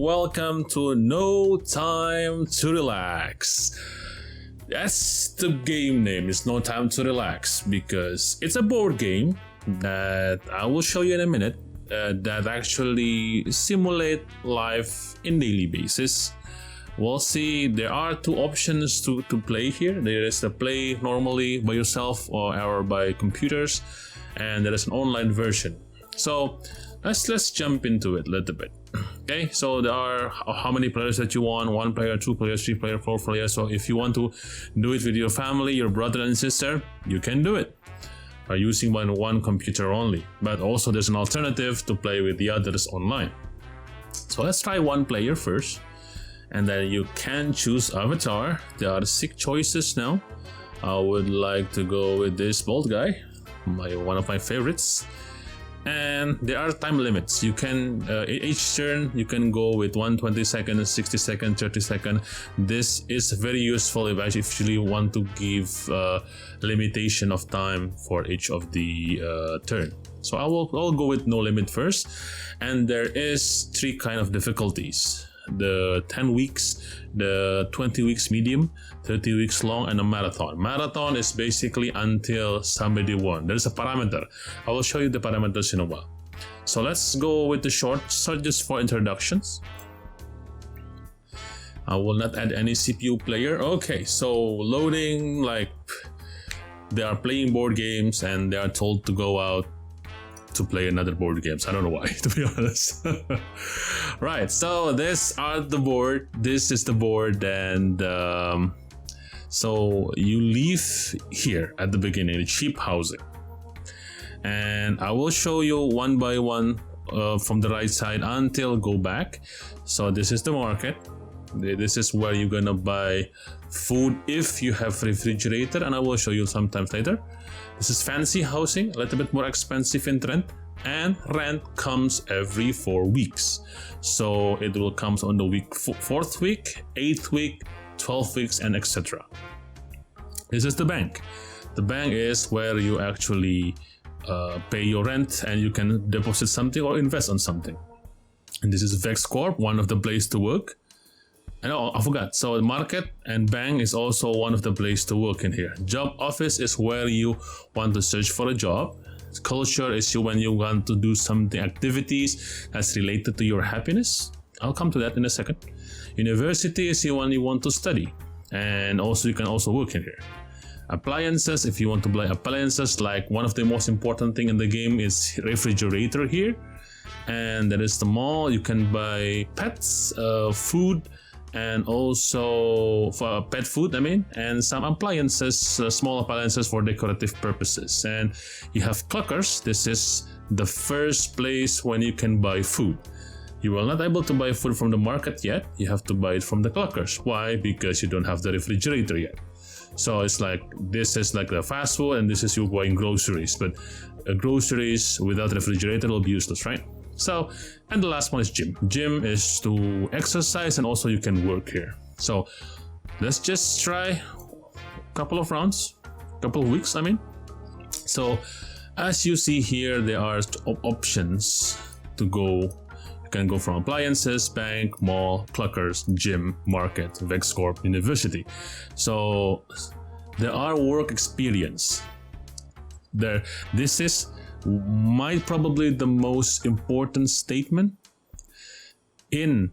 welcome to No Time to Relax. That's the game name, it's No Time to Relax, because it's a board game that I will show you in a minute that actually simulate life in daily basis. We'll see there are two options to play here. There is the play normally by yourself or by computers, and there is an online version. So let's jump into it a little bit. Okay, so there are how many players that you want: 1 player, 2 players, 3 players, 4 players. So if you want to do it with your family, your brother and sister, you can do it by using one computer only. But also there's an alternative to play with the others online. So let's try 1 player first, and then you can choose avatar. There are 6 choices now. I would like to go with this bald guy, one of my favorites. And there are time limits. You can each turn you can go with 120 seconds, 60 seconds, 30 seconds. This is very useful if I actually want to give limitation of time for each of the turn. So I'll go with no limit first, and there is 3 kind of difficulties: the 10 weeks, the 20 weeks medium, 30 weeks long, and a marathon. Marathon is basically until somebody won. There's a parameter. I will show you the parameters in a while. So let's go with the short, so just for introductions. I will not add any CPU player. Okay, so loading, like they are playing board games and they are told to go out to play another board games. I don't know why, to be honest. Right, so this are the board. This is the board, and so you leave here at the beginning, cheap housing, and I will show you one by one from the right side until go back. So this is the market. This is where you're gonna buy food if you have refrigerator, and I will show you sometimes later. This is fancy housing, a little bit more expensive in rent, and rent comes every 4 weeks. So it will come on the week 4th week, 8th week, 12 weeks, and etc. This is the bank. The bank is where you actually pay your rent and you can deposit something or invest on something. And this is Vex Corp, one of the place to work. And oh, I forgot. So the market and bank is also one of the place to work in here. Job office is where you want to search for a job. Culture is when you want to do something, activities that's related to your happiness. I'll come to that in a second. University is when you want to study, and also you can also work in here. Appliances, if you want to buy appliances, like one of the most important thing in the game is refrigerator here. And there is the mall. You can buy pets, food, and also for pet food, and some appliances, small appliances for decorative purposes. And you have cluckers. This is the first place when you can buy food. You are not able to buy food from the market yet. You have to buy it from the cluckers. Why? Because you don't have the refrigerator yet. So it's like, this is like the fast food, and this is you buying groceries. But groceries without refrigerator will be useless, right? So, and the last one is gym. Gym is to exercise, and also you can work here. So let's just try a couple of rounds, couple of weeks, So as you see here, there are options to go. You can go from appliances, bank, mall, cluckers, gym, market, Vex Corp, university. So there are work experience. This is probably the most important statement in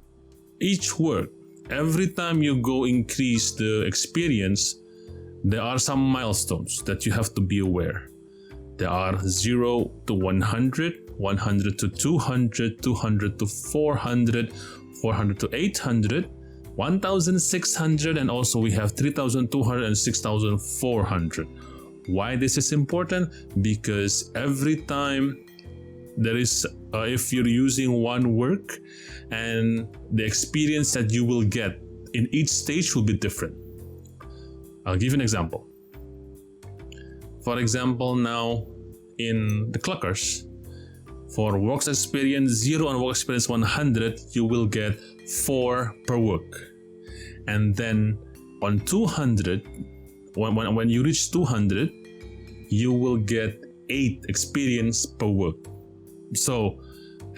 each work. Every time you go increase the experience, there are some milestones that you have to be aware. There are 0 to 100, 100 to 200, 200 to 400, 400 to 800, 1600, and also we have 3200 and 6400. Why this is important? Because every time there is, if you're using one work, and the experience that you will get in each stage will be different. I'll give you an example. For example, now in the cluckers, for works experience 0 and work experience 100, you will get 4 per work. And then on 200, when you reach 200, you will get 8 experience per work. So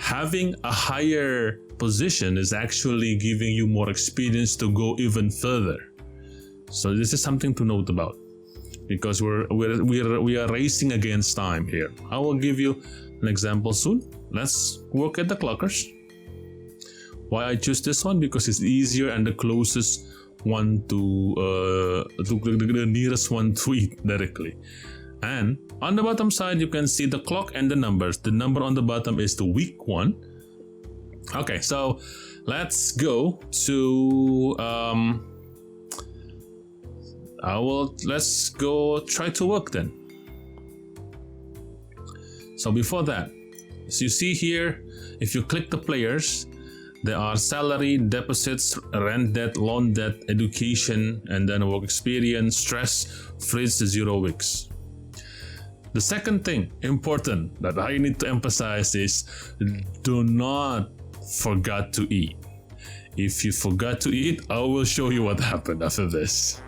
having a higher position is actually giving you more experience to go even further. So this is something to note about, because we are racing against time here. I will give you an example soon. Let's work at the clockers. Why I choose this one? Because it's easier and the closest one to the nearest one to it directly. And on the bottom side, you can see the clock and the numbers. The number on the bottom is the week one. Okay, so let's go to let's go try to work then. So before that, as you see here, if you click the players, there are salary, deposits, rent debt, loan debt, education, and then work experience, stress, fridge, 0 weeks. The second thing important that I need to emphasize is do not forget to eat. If you forgot to eat, I will show you what happened after this.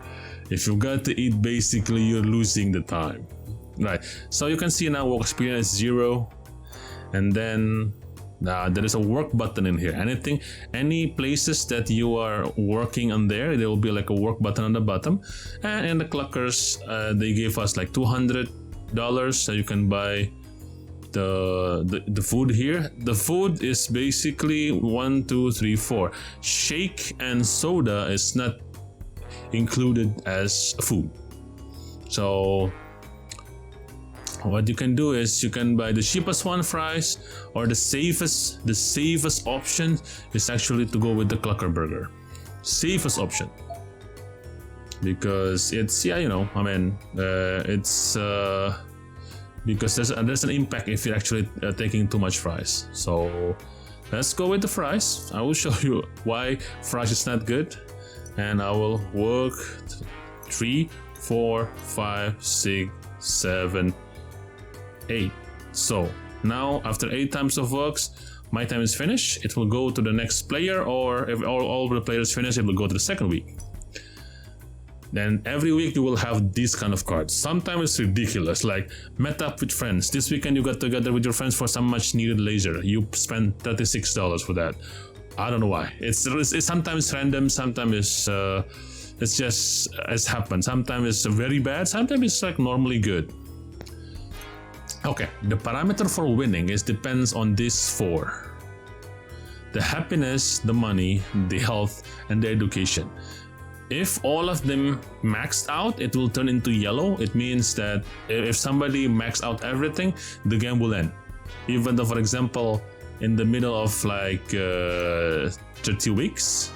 If you forgot to eat, basically you're losing the time. Right, so you can see now work experience 0, and then there is a work button in here. Any places that you are working on there will be like a work button on the bottom. And in the clockers, they gave us like $200, so you can buy the food here. The food is basically 1, 2, 3, 4. Shake and soda is not included as food. So what you can do is you can buy the cheapest one, fries, or the safest option is actually to go with the Clucker Burger. Safest option, because it's because there's an impact if you're actually taking too much fries. So let's go with the fries. I will show you why fries is not good, and I will work 3, 4, 5, 6, 7, 8. So now after 8 times of works, my time is finished. It will go to the next player, or if all the players finish, it will go to the second week. Then every week you will have these kind of cards. Sometimes it's ridiculous, like met up with friends. This weekend you got together with your friends for some much needed leisure. You spend $36 for that. I don't know why. It's sometimes random. Sometimes it's just as happens. Sometimes it's very bad. Sometimes it's like normally good. Okay, the parameter for winning depends on these 4: the happiness, the money, the health, and the education. If all of them maxed out, it will turn into yellow. It means that if somebody maxed out everything, the game will end. Even though, for example, in the middle of like 30 weeks,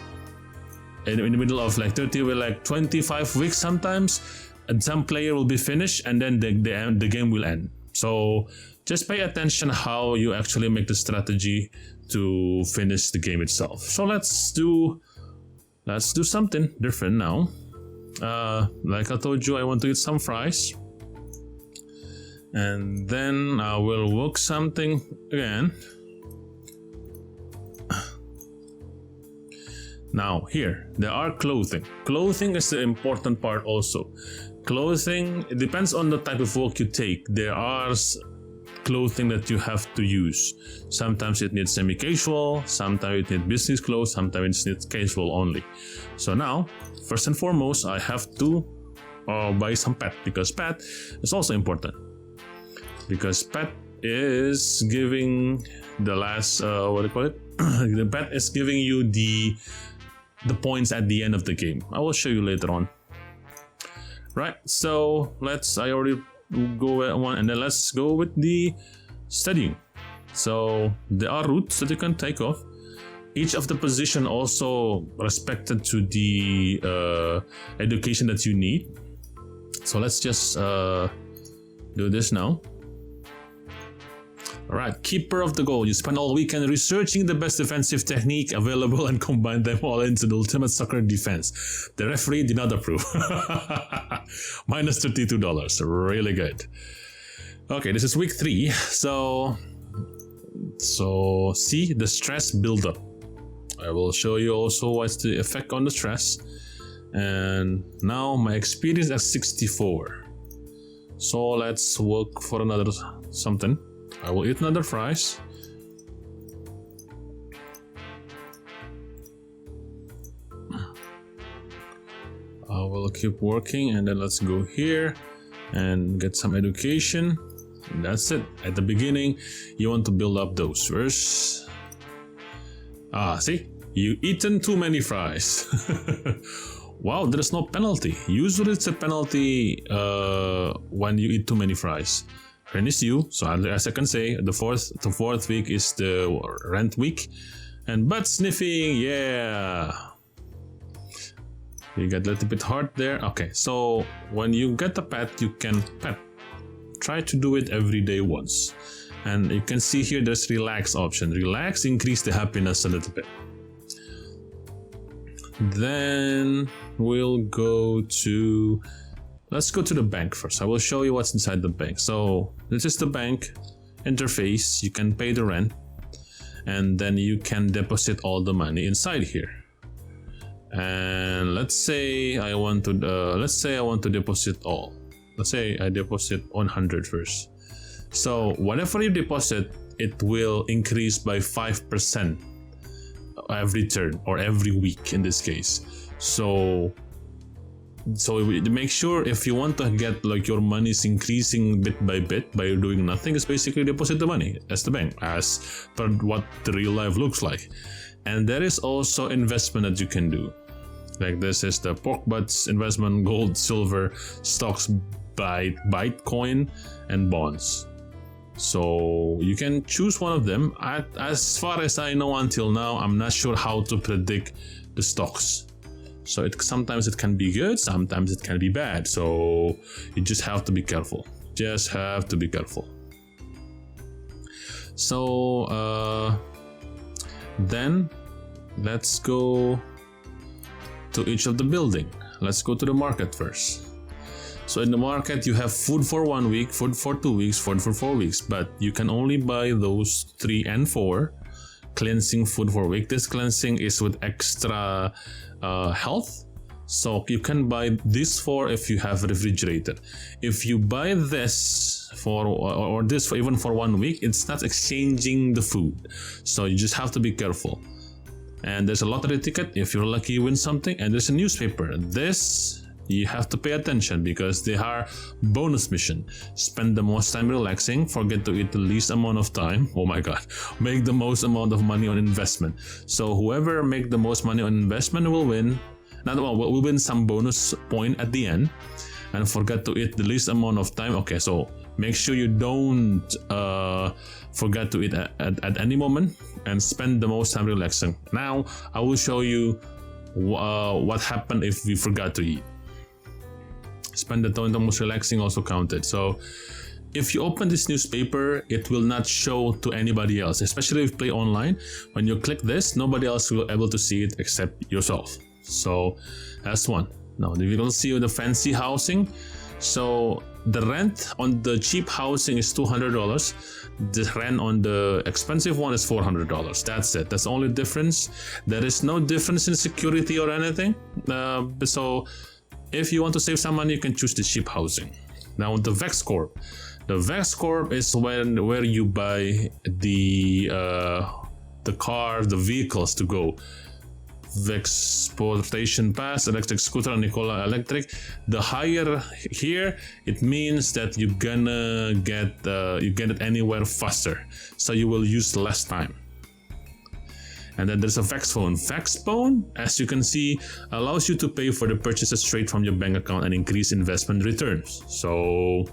in the middle of like 30 with like 25 weeks sometimes, and some player will be finished, and then the game will end. So just pay attention how you actually make the strategy to finish the game itself. So let's do something different now. Like I told you, I want to eat some fries, and then I will work something again. Now here there are clothing. Clothing is the important part also. Clothing, it depends on the type of work you take. There are clothing that you have to use. Sometimes it needs semi-casual, sometimes it needs business clothes, sometimes it needs casual only. So now, first and foremost, I have to buy some pet, because pet is also important. Because pet is giving the last, the pet is giving you the points at the end of the game. I will show you later on. Right, so I already go with one, and then let's go with the studying. So there are routes that you can take off. Each of the position also respected to the education that you need. So let's just do this now. Alright, keeper of the goal. You spend all weekend researching the best defensive technique available and combine them all into the ultimate soccer defense. The referee did not approve. Minus $32. Really good. Okay, this is week 3. So see the stress buildup. I will show you also what's the effect on the stress. And now my experience at 64. So let's work for another something. I will eat another fries. we'll keep working, and then let's go here and get some education. And that's it. At the beginning, you want to build up those first. See, you eaten too many fries. Wow, there's no penalty. Usually it's a penalty when you eat too many fries. Rent is due, so as I can say, the fourth week is the rent week. And butt sniffing, yeah. You get a little bit hard there. Okay, so when you get a pet, you can pet. Try to do it every day once. And you can see here there's relax option. Relax, increase the happiness a little bit. Then we'll go to, let's go to the bank first. I will show you what's inside the bank. So this is the bank interface. You can pay the rent, and then you can deposit all the money inside here. And let's say I want to deposit all. Let's say I deposit 100 first. So whatever you deposit, it will increase by 5% every turn, or every week in this case. So make sure, if you want to get like your money is increasing bit by bit by doing nothing, is basically deposit the money as the bank, as per what the real life looks like. And there is also investment that you can do. Like this is the pork butts investment, gold, silver, stocks, Bitcoin, and bonds. So you can choose one of them. As far as I know until now, I'm not sure how to predict the stocks. So sometimes it can be good, sometimes it can be bad. So you just have to be careful. Just have to be careful. So then let's go to each of the building. Let's go to the market first. So in the market, you have food for 1 week, food for 2 weeks, food for 4 weeks, but you can only buy those 3 and 4. Cleansing food for a week. This cleansing is with extra health. So you can buy this for if you have refrigerated. If you buy this for, or this for even for 1 week, it's not exchanging the food. So you just have to be careful. And there's a lottery ticket. If you're lucky, you win something. And there's a newspaper. This, you have to pay attention because they are bonus mission. Spend the most time relaxing. Forget to eat the least amount of time. Oh my god. Make the most amount of money on investment. So whoever make the most money on investment will win. Will win some bonus point at the end. And forget to eat the least amount of time. Okay, so make sure you don't forget to eat at any moment. And spend the most time relaxing. Now I will show you what happened if we forgot to eat. Spend the time the most relaxing also counted. So if you open this newspaper, it will not show to anybody else, especially if you play online. When you click this, nobody else will be able to see it except yourself. So that's one. Now you will see the fancy housing. So the rent on the cheap housing is $200. The rent on the expensive one is $400. That's it. That's the only difference. There is no difference in security or anything. So if you want to save some money, you can choose the cheap housing. Now the Vex Corp. The Vex Corp is where you buy the car, the vehicles to go. Vex Portation Pass, Electric Scooter, and Nikola Electric. The higher here, it means that you're gonna get it anywhere faster. So you will use less time. And then there's a Vex Phone. Vex Phone, as you can see, allows you to pay for the purchases straight from your bank account and increase investment returns. So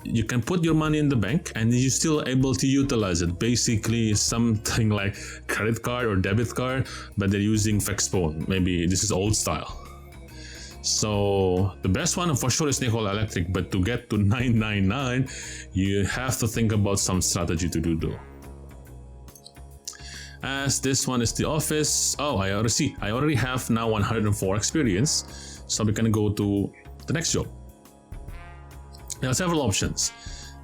you can put your money in the bank and you're still able to utilize it. Basically something like credit card or debit card, but they're using Vex Phone. Maybe this is old style. So the best one for sure is Nikola Electric, but to get to $999, you have to think about some strategy to do though. As this one is the office. Oh, I already have now 104 experience. So we're gonna go to the next job. There are several options.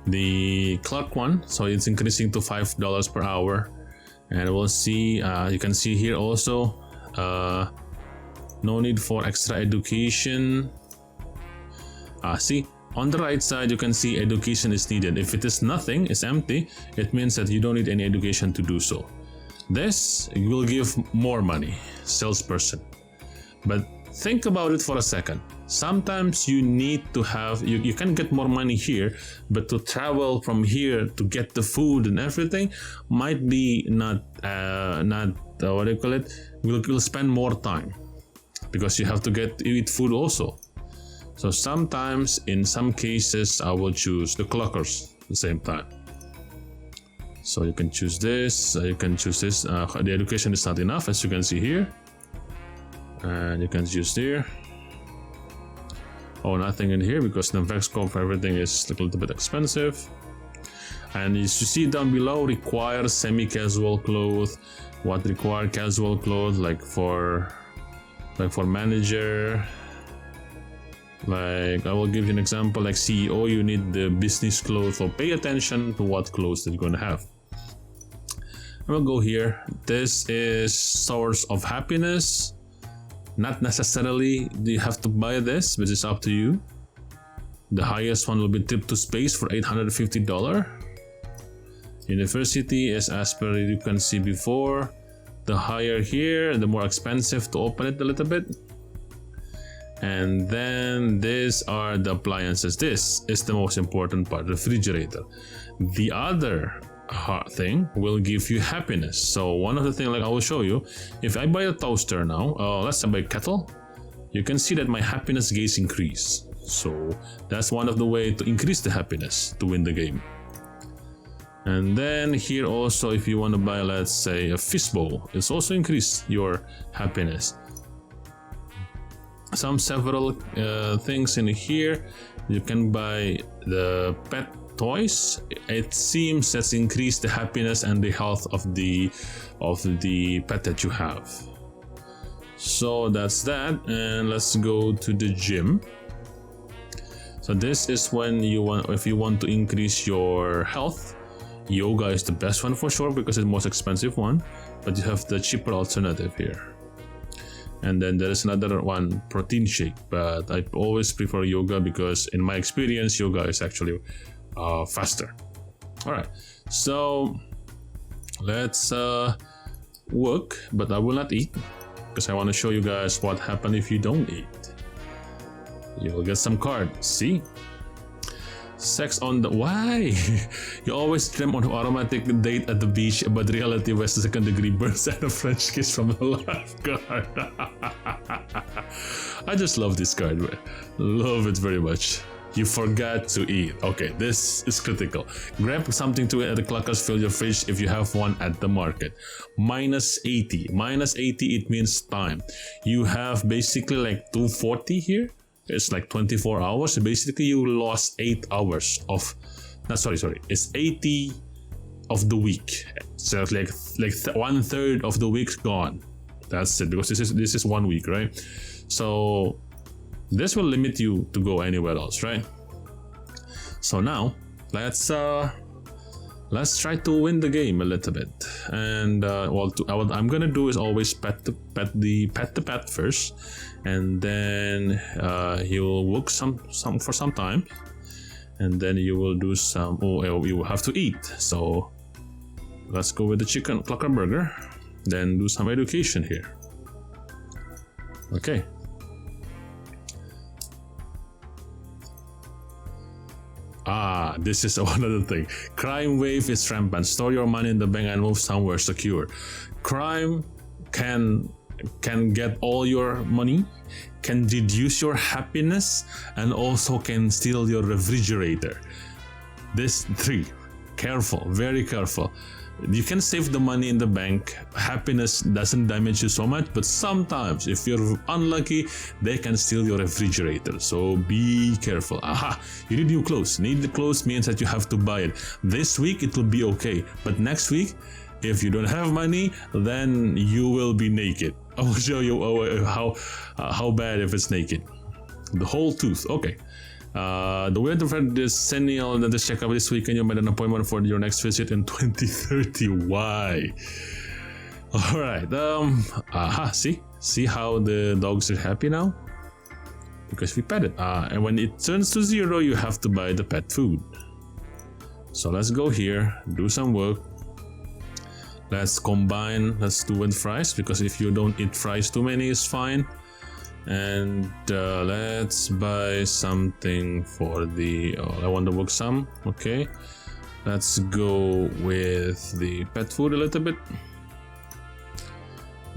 The clerk one, so it's increasing to $5 per hour. And we'll see, you can see here also, no need for extra education. See, on the right side, you can see education is needed. If it is nothing, it's empty, it means that you don't need any education to do so. This will give more money, salesperson. But think about it for a second. Sometimes you need to have, you can get more money here, but to travel from here to get the food and everything might be not what do you call it? We'll spend more time because you have to eat food also. So sometimes, in some cases, I will choose the clockers at the same time. So you can choose this, you can choose this. The education is not enough, as you can see here. And you can choose here. Oh, nothing in here because the Vexco for everything is a little bit expensive. And as you see down below, require semi-casual clothes. What require casual clothes, like for manager. Like I will give you an example, like CEO, you need the business clothes, so pay attention to what clothes that you're going to have. I will go here. This is source of happiness. Not necessarily do you have to buy this, but it's up to you. The highest one will be trip to space for $850. University is as per you can see before. The higher here, the more expensive to open it a little bit. And then these are the appliances. This is the most important part, refrigerator. The other thing will give you happiness. So one of the things, like I will show you, if I buy a toaster now, let's say I buy a kettle, you can see that my happiness gauge increase. So that's one of the way to increase the happiness to win the game. And then here also, if you want to buy, let's say a fish bowl, it's also increase your happiness. Several things in here. You can buy the pet toys. It seems that's increased the happiness and the health of the pet that you have. So that's that, and let's go to the gym. So this is when if you want to increase your health. Yoga is the best one for sure because it's the most expensive one, but you have the cheaper alternative here. And then there is another one, protein shake, but I always prefer yoga because in my experience, yoga is actually faster. All right, so let's work, but I will not eat because I want to show you guys what happens if you don't eat. You will get some card. See? Sex on the... Why? You always dream on an aromatic date at the beach, but reality was a second-degree burn and a French kiss from a lifeguard. I just love this card, man. Love it very much. You forgot to eat. Okay, this is critical. Grab something to eat at the clockers, fill your fridge if you have one at the market. Minus 80. Minus 80, it means time. You have basically like 240 here. It's like 24 hours. So basically, you lost 8 hours of... No, sorry. It's 80 of the week. So it's like 1/3 of the week's gone. That's it. Because this is 1 week, right? So this will limit you to go anywhere else, right? So now let's try to win the game a little bit. And what I'm gonna do is always pet the pet first, and then he will work some for some time, and then you will do some. You will have to eat. So let's go with the chicken clucker burger, then do some education here. Okay. This is another thing. Crime wave is rampant. Store your money in the bank and move somewhere secure. Crime can get all your money, can reduce your happiness, and also can steal your refrigerator. This 3. Careful, very careful. You can save the money in the bank. Happiness doesn't damage you so much, but sometimes if you're unlucky, they can steal your refrigerator. So be careful. You need new clothes. Need the clothes means that you have to buy it. This week it will be okay, but next week, if you don't have money, then you will be naked. I will show you how bad if it's naked. The whole tooth. Okay. The way to find this Sennial and this checkup this weekend, you made an appointment for your next visit in 2030. Why? Alright, see how the dogs are happy now? Because we pet it. And when it turns to 0, you have to buy the pet food. So let's go here, do some work. Let's combine, let's do with fries, because if you don't eat fries too many, it's fine. And let's buy something for the I want to work some. Okay, let's go with the pet food a little bit.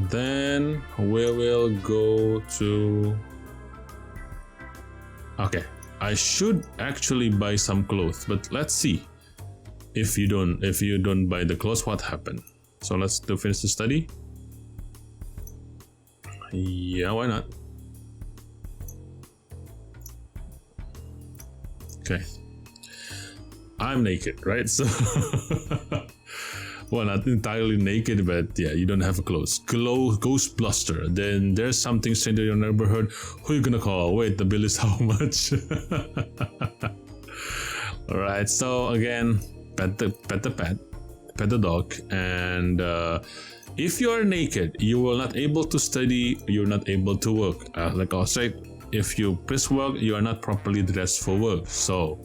Then we will go to, okay, I should actually buy some clothes, but let's see if you don't buy the clothes, what happened. So let's finish the study. Yeah, why not? Okay, I'm naked, right? So well, not entirely naked, but yeah, you don't have clothes. Ghostbuster. Then there's something strange that you never heard. Who you gonna call? Wait, the bill is how much? All right. So again, pet the dog, and if you are naked, you will not able to study. You're not able to work. Like I said, if you press work, you are not properly dressed for work. So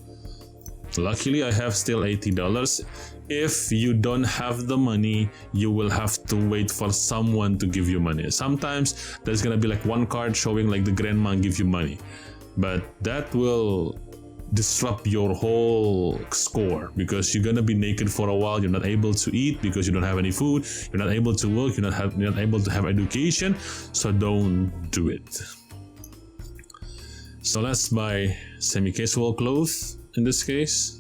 luckily, I have still $80. If you don't have the money, you will have to wait for someone to give you money. Sometimes there's gonna be like one card showing like the grandma give you money, but that will disrupt your whole score because you're gonna be naked for a while. You're not able to eat because you don't have any food. You're not able to work. You're not able to have education. So don't do it. So let's buy semi-casual clothes in this case.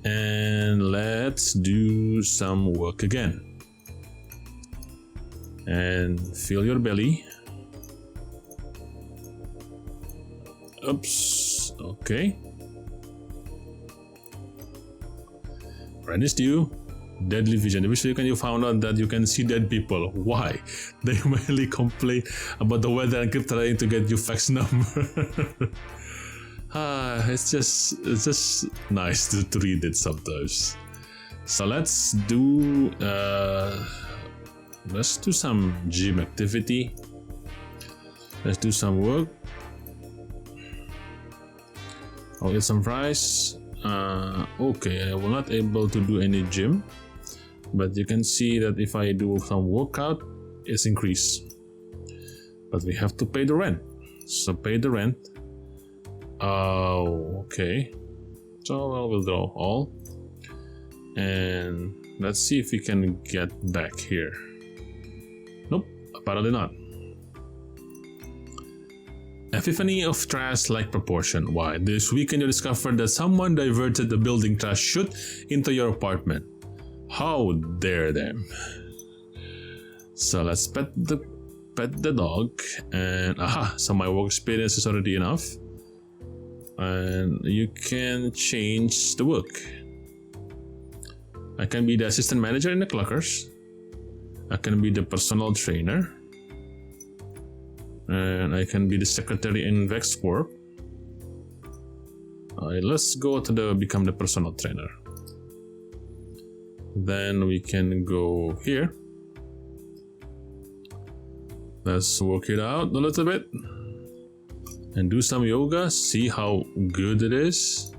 And let's do some work again. And fill your belly. Oops. Okay. Rent is due. Deadly vision. Eventually you found out that you can see dead people. Why? They mainly complain about the weather and keep trying to get you fax number. It's just nice to read it sometimes. So let's do some gym activity. Let's do some work. I'll get some fries. Okay, I will not able to do any gym, but you can see that if I do some workout, it's increased. But we have to pay the rent. So pay the rent. Oh, okay. So I'll withdraw all. And let's see if we can get back here. Nope, apparently not. Epiphany of trash-like proportion. Why? This weekend you discovered that someone diverted the building trash chute into your apartment. How dare them? So let's pet the dog, and so my work experience is already enough. And you can change the work. I can be the assistant manager in the Cluckers. I can be the personal trainer. And I can be the secretary in Vexcorp. Let's go to become the personal trainer. Then we can go here. Let's work it out a little bit. And do some yoga, see how good it is.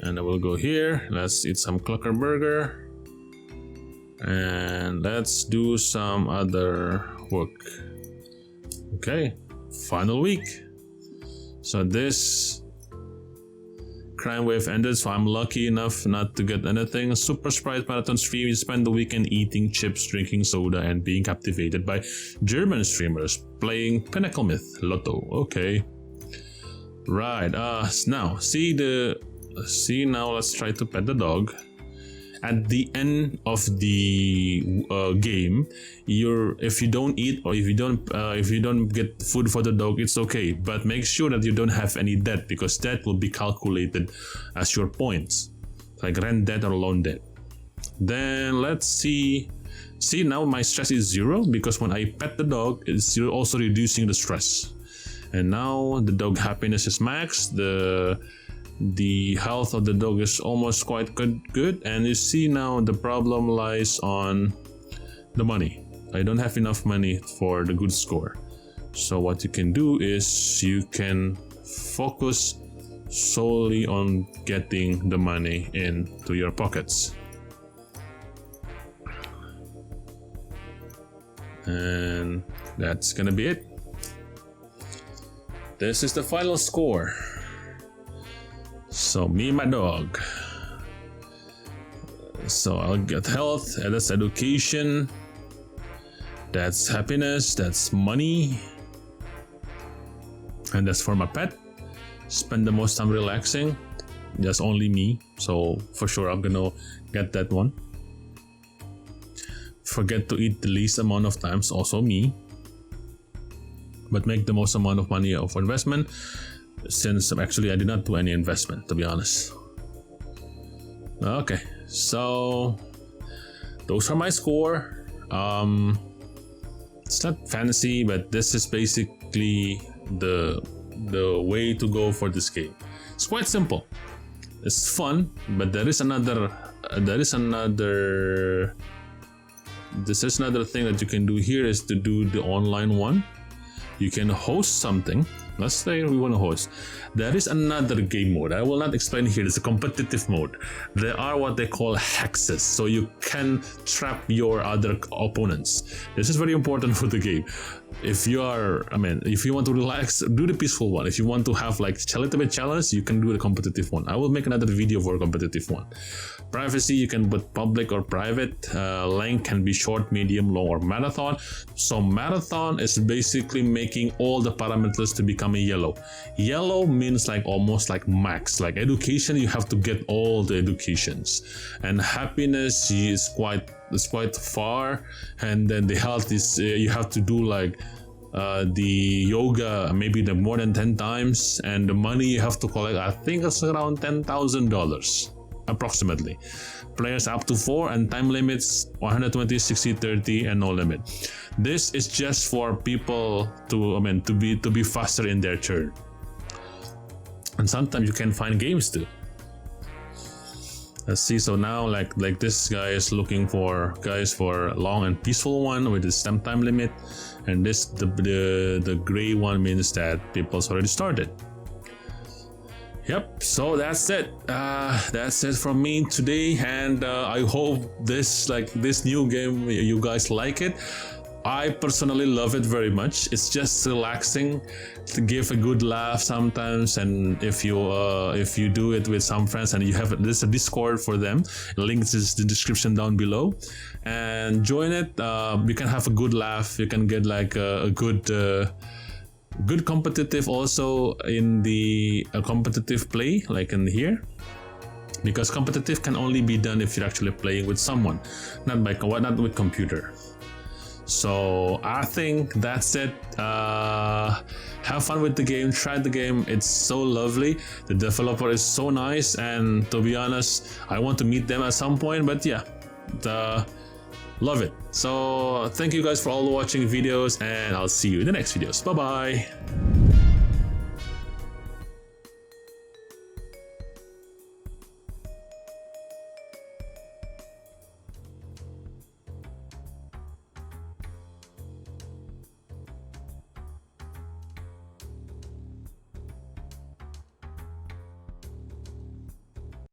And I will go here. Let's eat some Clucker burger. And let's do some other work. Okay, final week. So this crime wave ended, so I'm lucky enough not to get anything. Super Sprite Marathon stream. You spend the weekend eating chips, drinking soda, and being captivated by German streamers playing Pinnacle Myth Lotto. Okay. Right. Now let's try to pet the dog. At the end of the game, if you don't eat or if you don't get food for the dog, it's okay. But make sure that you don't have any debt, because that will be calculated as your points, like rent debt or loan debt. Then let's see. See, now my stress is 0 because when I pet the dog, it's also reducing the stress. And now the dog happiness is max. The health of the dog is almost quite good, and you see now the problem lies on the money. I don't have enough money for the good score. So what you can do is you can focus solely on getting the money into your pockets. And that's gonna be it. this is the final score. So me and my dog. So I'll get health, and that's education, that's happiness, that's money, and that's for my pet. Spend the most time relaxing. That's only me, so for sure I'm gonna get that one. Forget to eat the least amount of times, also me. But make the most amount of money for investment, since actually I did not do any investment, to be honest. Okay, so those are my score. It's not fancy, but this is basically the way to go for this game. It's quite simple. It's fun, but there is another thing that you can do here, is to do the online one. You can host something. Let's say we want to host. There is another game mode. I will not explain here. It's a competitive mode. There are what they call hexes, so you can trap your other opponents. This is very important for the game. If you want to relax, do the peaceful one. If you want to have like a little bit challenge, you can do the competitive one. I will make another video for a competitive one. Privacy, you can put public or private. Length can be short, medium, long, or marathon. So marathon is basically making all the parameters to become a yellow. Yellow means like almost like max. Like education, you have to get all the educations, and happiness is quite far, and then the health is you have to do like the yoga maybe more than 10 times, and the money you have to collect, I think it's around $10,000 approximately. Players up to 4, and time limits 120, 60, 30, and no limit. This is just for people to be faster in their turn. And sometimes you can find games too. Let's see. So now, like this guy is looking for guys for long and peaceful one with the stamp time limit, and this the gray one means that people's already started. Yep. So that's it. That's it from me today, and I hope this new game you guys like it. I personally love it very much. It's just relaxing, to give a good laugh sometimes, and if you do it with some friends and you have there's a Discord for them, links is the description down below, and join it. You can have a good laugh. You can get like a good competitive also in the competitive play, like in here. Because competitive can only be done if you're actually playing with someone, not with computer. So I think that's it. Have fun with the game, try the game. It's so lovely. The developer is so nice, and to be honest, I want to meet them at some point. But yeah, love it. So thank you guys for all watching videos, and I'll see you in the next videos. Bye bye.